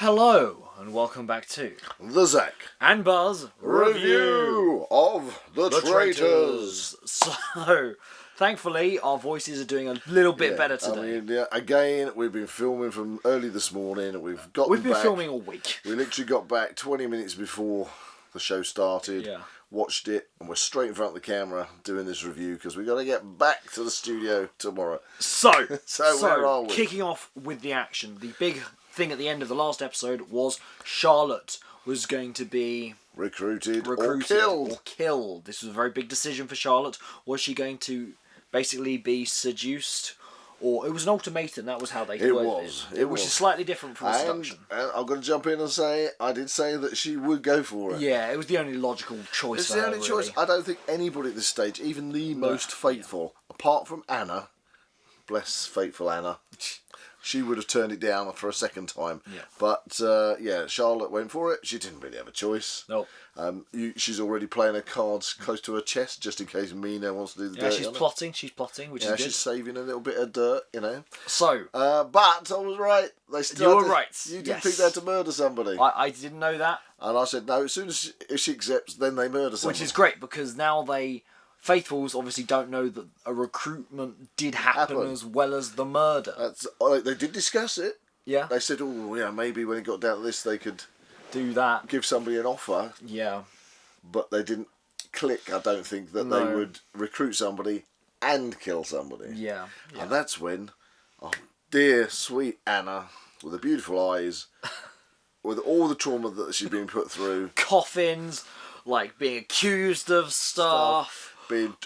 Hello, and welcome back to the Zak and Buzz review of the Traitors. So, thankfully, our voices are doing a little bit better today. I mean, again, we've been filming from early this morning. We've been filming all week. We literally got back 20 minutes before the show started. Yeah. Watched it, and we're straight in front of the camera doing this review because we've got to get back to the studio tomorrow. So where are we? Kicking off with the action, the big thing at the end of the last episode was Charlotte was going to be recruited or killed. This was a very big decision for Charlotte. Was she going to basically be seduced? Or it was an ultimatum, that was how they worded it. Which is slightly different from seduction. And I'm going to jump in and say, I did say that she would go for it. Yeah, it was the only logical choice. It's the only choice. I don't think anybody at this stage, even the most faithful, apart from Anna, bless faithful Anna, she would have turned it down for a second time. Yeah. But, Charlotte went for it. She didn't really have a choice. No. She's already playing her cards close to her chest just in case Mina wants to do the dirty. She's plotting, which is good. She's saving a little bit of dirt, you know. So. But I was right. You were right. You did pick that to murder somebody. I didn't know that. And I said, no, as soon as she accepts, then they murder somebody. Which is great, because now Faithfuls obviously don't know that a recruitment did happen as well as the murder. They did discuss it. Yeah. They said, maybe when it got down to this, they could do that. Give somebody an offer. Yeah. But they didn't click, I don't think, that they would recruit somebody and kill somebody. Yeah. And that's when, dear sweet Anna, with the beautiful eyes, with all the trauma that she's been put through. Coffins, being accused of stuff. Being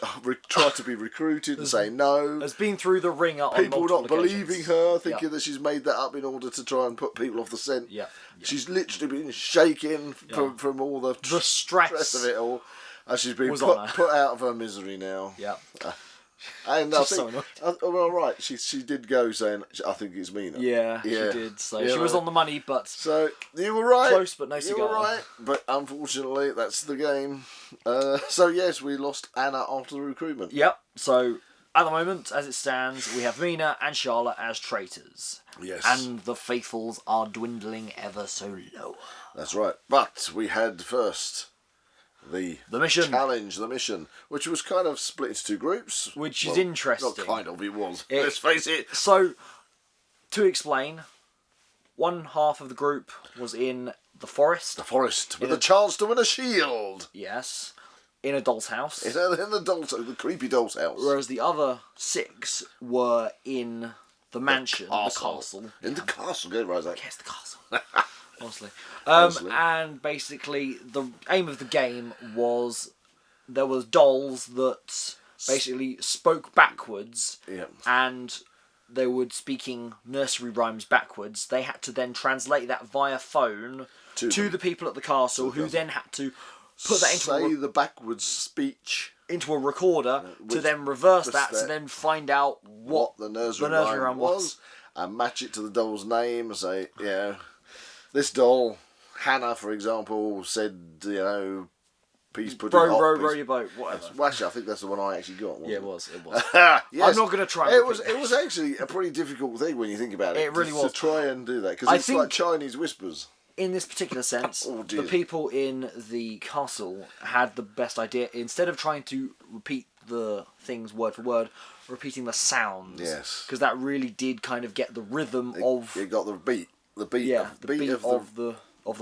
tried to be recruited and say no. Has been through the ringer on people multiple not believing occasions. her, thinking that she's made that up in order to try and put people off the scent. Yeah. She's literally been shaking from all the stress of it all. And she's been put out of her misery now. Yeah. And I think, right, she did go saying, I think it's Mina. Yeah, she did. So she was on the money, but... So, you were right. Close, but no cigar. You were right, but unfortunately, that's the game. So, yes, we lost Anna after the recruitment. Yep. So, at the moment, as it stands, we have Mina and Charlotte as traitors. Yes. And the faithfuls are dwindling ever so low. That's right. But we had first... The mission challenge, the mission, which was kind of split into two groups, which is interesting. Not kind of, it was. Let's face it. So, to explain, one half of the group was in the forest. The forest with a chance to win a shield. Yes, in a doll's house. In the creepy doll's house. Whereas the other 6 were in the mansion, the castle. In the castle, get it right, Zak. Yes, the castle. Honestly. And basically, the aim of the game was there was dolls that basically spoke backwards, and they were speaking nursery rhymes backwards. They had to then translate that via phone to the people at the castle, who then had to put that into the backwards speech into a recorder to then reverse that to then find out what the nursery rhyme was, and match it to the doll's name and say, this doll, Hannah, for example, said, peace pudding hot. Row your boat, whatever. Well, actually, I think that's the one I actually got, wasn't it? It was. Yes. I'm not going to try it was actually a pretty difficult thing when you think about it. It really was. To try and do that, because it's like Chinese whispers. In this particular sense, the people in the castle had the best idea. Instead of trying to repeat the things word for word, repeating the sounds. Yes. Because that really did kind of get the rhythm of... It got the beat. The beat of the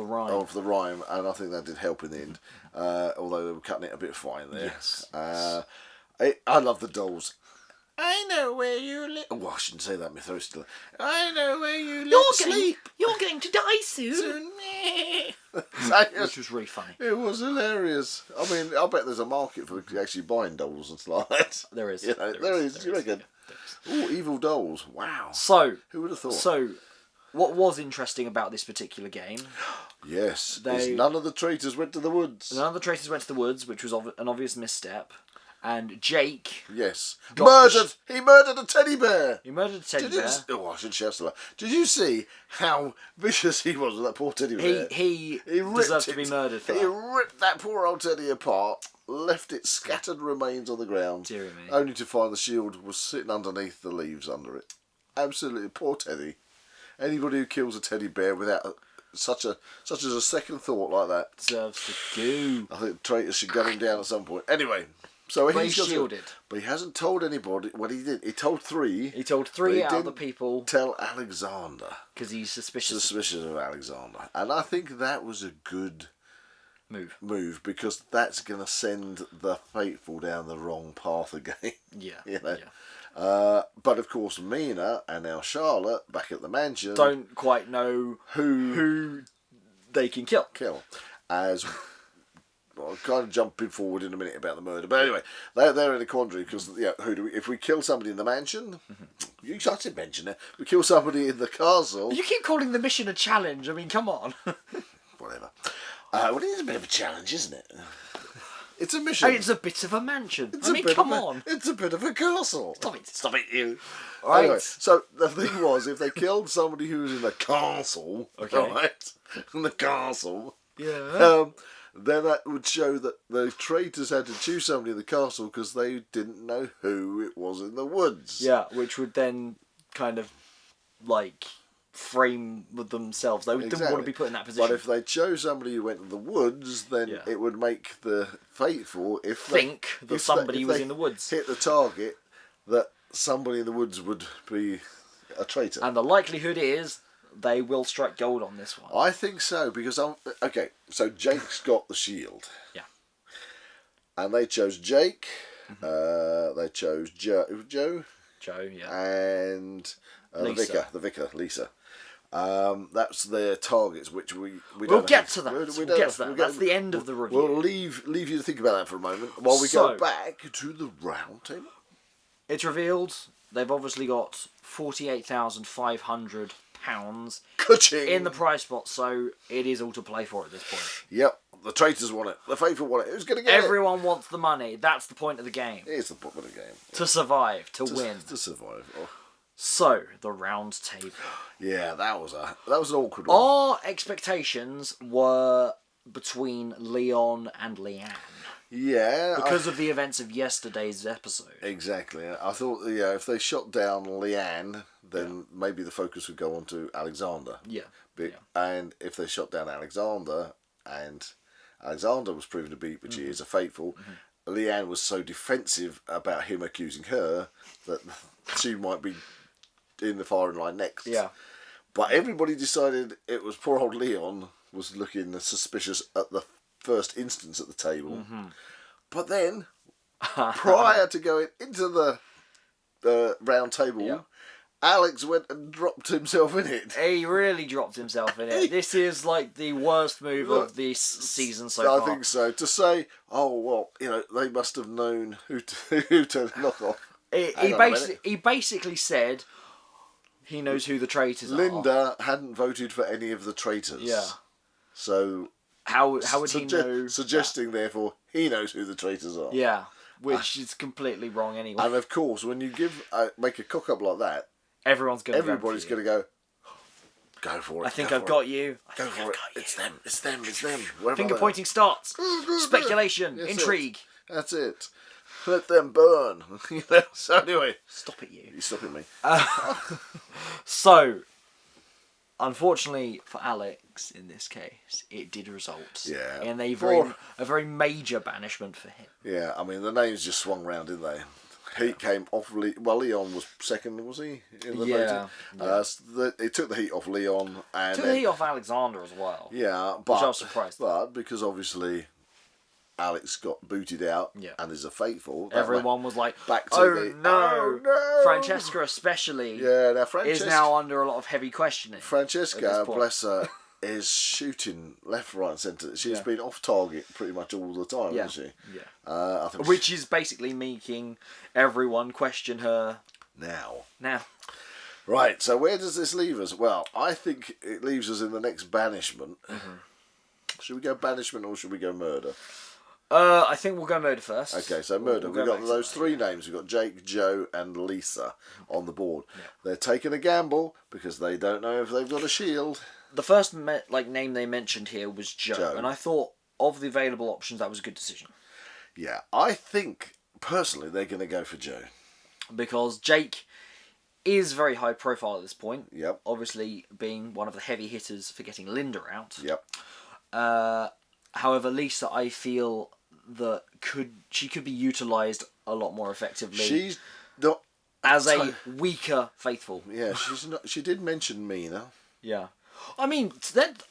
rhyme. Of the rhyme, and I think that did help in the end. Although they were cutting it a bit fine there. Yes. I love the dolls. I know where you live. Oh, I shouldn't say that. My throat's still. I know where you live. You're going to die soon. Which was really funny. It was hilarious. I mean, I bet there's a market for actually buying dolls and stuff like that. There is. There is. You reckon? Oh, evil dolls. Wow. So. Who would have thought? So. What was interesting about this particular game? Yes, none of the traitors went to the woods. None of the traitors went to the woods, which was an obvious misstep. And Jake... Yes. Murdered! He murdered a teddy bear! He murdered a teddy bear. I should shout that. Did you see how vicious he was with that poor teddy bear? He deserves to be murdered for that. He ripped that poor old teddy apart, left its scattered remains on the ground, Dear me. only to find the shield was sitting underneath the leaves under it. Absolutely, poor teddy. Anybody who kills a teddy bear without such as a second thought like that deserves to go. I think Traitors should gun him down at some point. Anyway, so he's shielded. But he hasn't told anybody what he did. He told 3. He told 3 out of the people. Tell Alexander. Because he's suspicious. Suspicious of Alexander. And I think that was a good move because that's going to send the faithful down the wrong path again. Yeah. You know? Yeah. But of course, Mina and now Charlotte back at the mansion don't quite know who they can kill. As well, I'm kind of jumping forward in a minute about the murder, but anyway, they're in a quandary because if we kill somebody in the mansion, you started to mention it. We kill somebody in the castle. You keep calling the mission a challenge. I mean, come on. Whatever. Well, it is a bit of a challenge, isn't it? It's a mission. It's a bit of a mansion. Come on. It's a bit of a castle. Stop it, you. Right. Anyway, so the thing was, if they killed somebody who was in the castle, right, in the castle, then that would show that the traitors had to choose somebody in the castle because they didn't know who it was in the woods. Yeah, which would then kind of like frame with themselves. They didn't want to be put in that position. But if they chose somebody who went to the woods, then it would make the faithful think that somebody was in the woods. Hit the target that somebody in the woods would be a traitor. And the likelihood is they will strike gold on this one. I think so because so Jake's got the shield. Yeah. And they chose Jake. They chose Joe. Joe, yeah. And Lisa. the vicar, Lisa. That's their targets, which we'll get to that. We'll get to that. That's the end of the review. We'll leave you to think about that for a moment while we go back to the round table. It's revealed they've obviously got £48,500 in the prize pot, so it is all to play for at this point. Yep, the traitors want it. The faithful want it. Who's going to get it? Everyone wants the money. That's the point of the game. It is the point of the game. To survive, to win. To survive. Oh. So, the round table. Yeah, that was an awkward one. Our expectations were between Leon and Leanne. Yeah. Because of the events of yesterday's episode. Exactly. I thought, if they shot down Leanne, then maybe the focus would go on to Alexander. Yeah. And if they shot down Alexander, and Alexander was proven to be, which he is a faithful, Leanne was so defensive about him accusing her that she might be in the firing line next. Yeah. But everybody decided it was poor old Leon was looking suspicious at the first instance at the table. But then, prior to going into the round table, Alex went and dropped himself in it. He really dropped himself in it. This is like the worst move of this season so far. I think so. To say, they must have known who to knock off. He basically said he knows who the traitors are. Linda hadn't voted for any of the traitors. Yeah. So how would he know? Suggesting, therefore, he knows who the traitors are. Yeah, which is completely wrong anyway. And of course, when you make a cock up like that, everybody's going to go for it. I think I've got you. Go for it. It's them. Finger pointing starts. Speculation, intrigue. That's it. Let them burn. So anyway, stop it, you. You're stopping me. So, unfortunately for Alex, in this case, it did result in a very major banishment for him. Yeah, I mean the names just swung round, didn't they? Heat came off. Leon was second, was he? In the voting? So it took the heat off Leon and took the heat off Alexander as well. Yeah, which I was surprised. But because obviously Alex got booted out and is a faithful. Everyone was like, back to oh no! Francesca especially is now under a lot of heavy questioning. Francesca, bless her, is shooting left, right and centre. She's been off target pretty much all the time, hasn't she? Yeah. I think which is basically making everyone question her now. Right, so where does this leave us? Well, I think it leaves us in the next banishment. Should we go banishment or should we go murder? I think we'll go murder first. Okay, so murder. We've got those three names. We've got Jake, Joe, and Lisa on the board. Yeah. They're taking a gamble because they don't know if they've got a shield. The first name they mentioned here was Joe, and I thought of the available options that was a good decision. Yeah, I think personally they're going to go for Joe because Jake is very high profile at this point. Yep. Obviously, being one of the heavy hitters for getting Linda out. Yep. However, Lisa, I feel that she could be utilised a lot more effectively. She's not as a weaker Faithful. Yeah, she's not. She did mention Mina. Yeah, I mean that.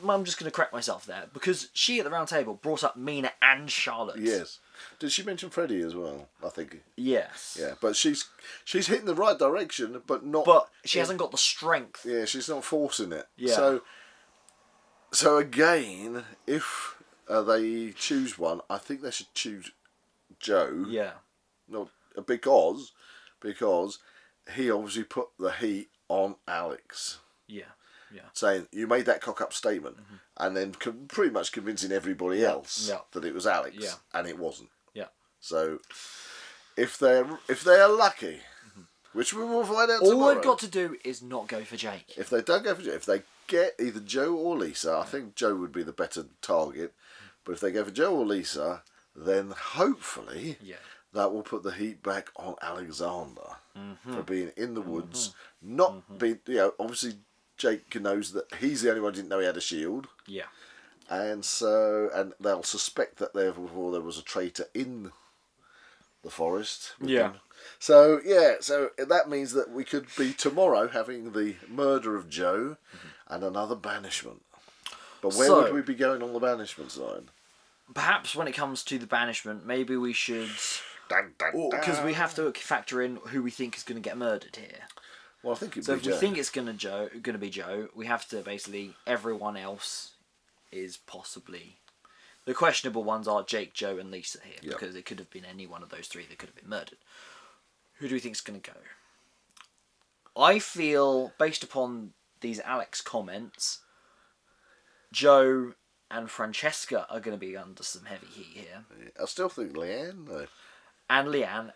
I'm just going to correct myself there because she at the round table brought up Mina and Charlotte. Yes. Did she mention Freddie as well? I think. Yes. Yeah, but she's hitting the right direction, but not. But she hasn't got the strength. Yeah, she's not forcing it. Yeah. So again, if they choose one, I think they should choose Joe. Yeah. Not because he obviously put the heat on Alex. Yeah. Yeah. Saying you made that cock-up statement, and then pretty much convincing everybody else that it was Alex, and it wasn't. Yeah. So if they're lucky, which we will find out tomorrow. All they've got to do is not go for Jake. If they don't go for Jake, if they get either Joe or Lisa, I think Joe would be the better target. But if they go for Joe or Lisa, then hopefully that will put the heat back on Alexander for being in the woods, not being, obviously Jake knows that he's the only one who didn't know he had a shield. Yeah. And they'll suspect that there was a traitor in the forest. Yeah. So that means that we could be tomorrow having the murder of Joe and another banishment. But where would we be going on the banishment side? Perhaps when it comes to the banishment, maybe we should, because we have to factor in who we think is going to get murdered here. Well, I think if we think it's going to be Joe, we have to basically everyone else is possibly the questionable ones are Jake, Joe, and Lisa here because it could have been any one of those three that could have been murdered. Who do we think is going to go? I feel, based upon these Alex comments, Joe and Francesca are going to be under some heavy heat here. I still think Leanne, though. And Leanne.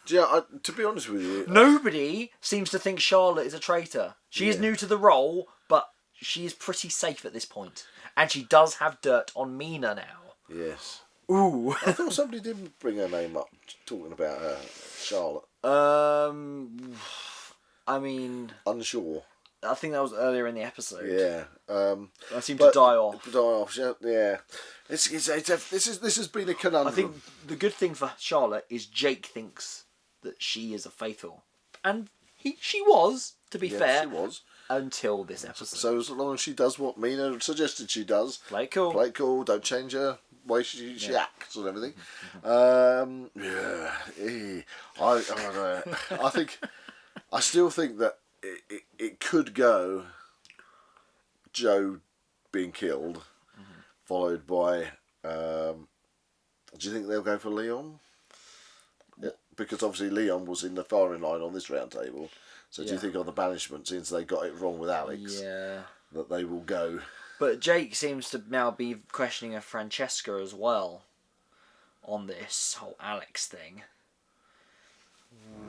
Yeah, to be honest with you... Nobody seems to think Charlotte is a traitor. She is new to the role, but she is pretty safe at this point. And she does have dirt on Mina now. Yes. Ooh. I thought somebody did bring her name up, talking about her, Charlotte. I mean... Unsure. I think that was earlier in the episode. Yeah. I seem to die off. Yeah. This has been a conundrum. I think the good thing for Charlotte is Jake thinks that she is a Faithful. And she was, to be fair. She was. Until this episode. So as long as she does what Mina suggested she does. Play it cool. Play it cool. Don't change her way she acts and everything. I still think that it could go Joe being killed, followed by... do you think they'll go for Leon? Yeah, because obviously Leon was in the firing line on this round table. So do you think on the banishment, since they got it wrong with Alex, that they will go... But Jake seems to now be questioning a Francesca as well on this whole Alex thing.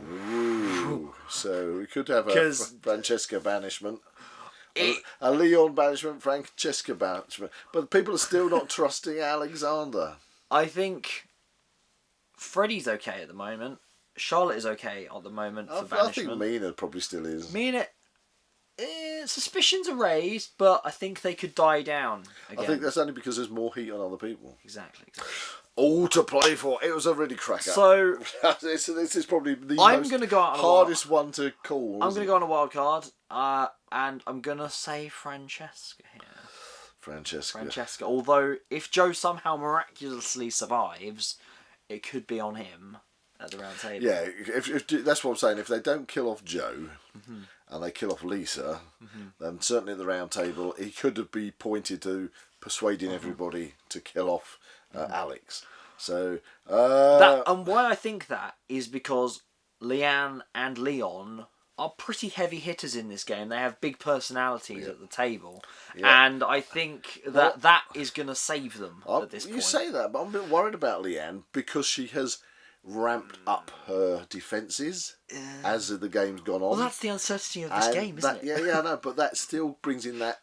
Ooh, so we could have a Francesca banishment. A Leon banishment, Francesca banishment. But people are still not trusting Alexander. I think Freddie's okay at the moment. Charlotte is okay at the moment for banishment. I think Mina probably still is. Mina, suspicions are raised, but I think they could die down again. I think that's only because there's more heat on other people. Exactly. All to play for. It was a really cracker. So this is probably the hardest one to call. I'm going to go on a wild card, and I'm going to say Francesca here. Francesca. Although if Joe somehow miraculously survives, it could be on him at the round table. Yeah, if that's what I'm saying. If they don't kill off Joe and they kill off Lisa, then certainly at the round table he could be pointed to persuading everybody to kill off Alex. So and why I think that is because Leanne and Leon are pretty heavy hitters in this game. They have big personalities at the table, and I think that is going to save them at this point. You say that, but I'm a bit worried about Leanne because she has ramped up her defences as the game's gone on. Well, that's the uncertainty of this game, isn't it? Yeah, I know, but that still brings in that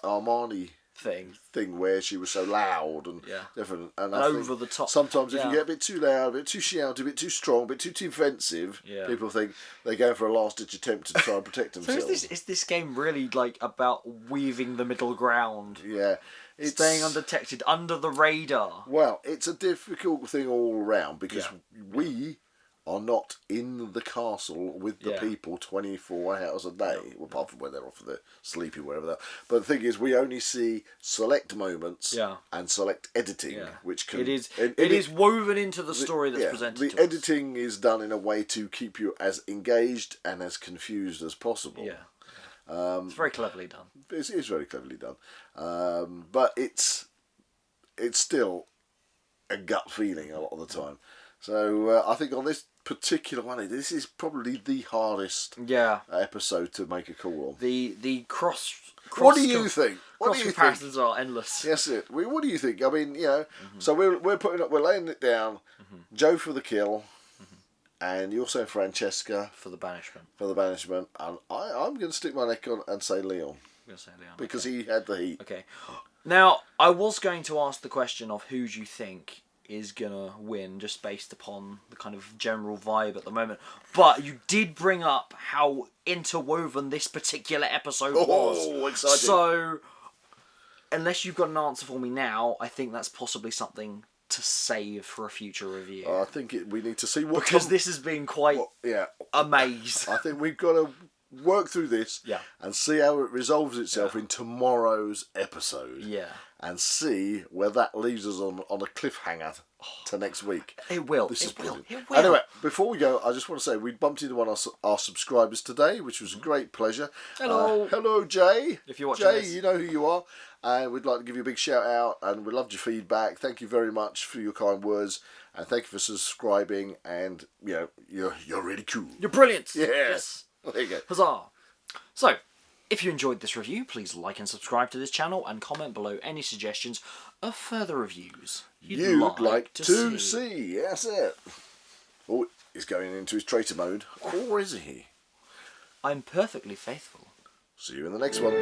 Armani thing where she was so loud and different. And I think over the top. Sometimes if you get a bit too loud, a bit too shouty, a bit too strong, a bit too defensive, people think they're going for a last-ditch attempt to try and protect themselves. So is this game really like about weaving the middle ground? Yeah. It's staying undetected, under the radar. Well, it's a difficult thing all around because we are not in the castle with the people 24 hours a day, apart from when they're off the sleepy, wherever they're. But the thing is, we only see select moments and select editing, which can... It is woven into the story that's presented to us. The editing is done in a way to keep you as engaged and as confused as possible. Yeah. It's very cleverly done. It is very cleverly done. But it's still a gut feeling a lot of the time. So I think on this particular one, this is probably the hardest episode to make a call on. The cross what do you think? Cross comparisons are endless. Yes, what do you think? I mean, so we're laying it down. Joe for the kill. And you're saying Francesca for the banishment. And I'm going to stick my neck on and say Leon. I'm going to say Leon because he had the heat. Okay. Now I was going to ask the question of who do you think is gonna win, just based upon the kind of general vibe at the moment. But you did bring up how interwoven this particular episode was. Oh, exciting! So unless you've got an answer for me now, I think that's possibly something to save for a future review. I think we need to see what... Because this has been quite a maze. I think we've got to work through this and see how it resolves itself in tomorrow's episode. Yeah. And see where that leaves us on a cliffhanger to next week. It will. This is brilliant. It will. Anyway, before we go, I just want to say we bumped into one of our subscribers today, which was a great pleasure. Hello. Hello, Jay. If you're watching Jay, this. you know who you are. And we'd like to give you a big shout out, and we loved your feedback. Thank you very much for your kind words, and thank you for subscribing. And you're really cool. You're brilliant. Yes. There you go. Huzzah! So, if you enjoyed this review, please like and subscribe to this channel, and comment below any suggestions of further reviews you'd like to see. That's it. Oh, he's going into his traitor mode, or is he? I'm perfectly faithful. See you in the next one.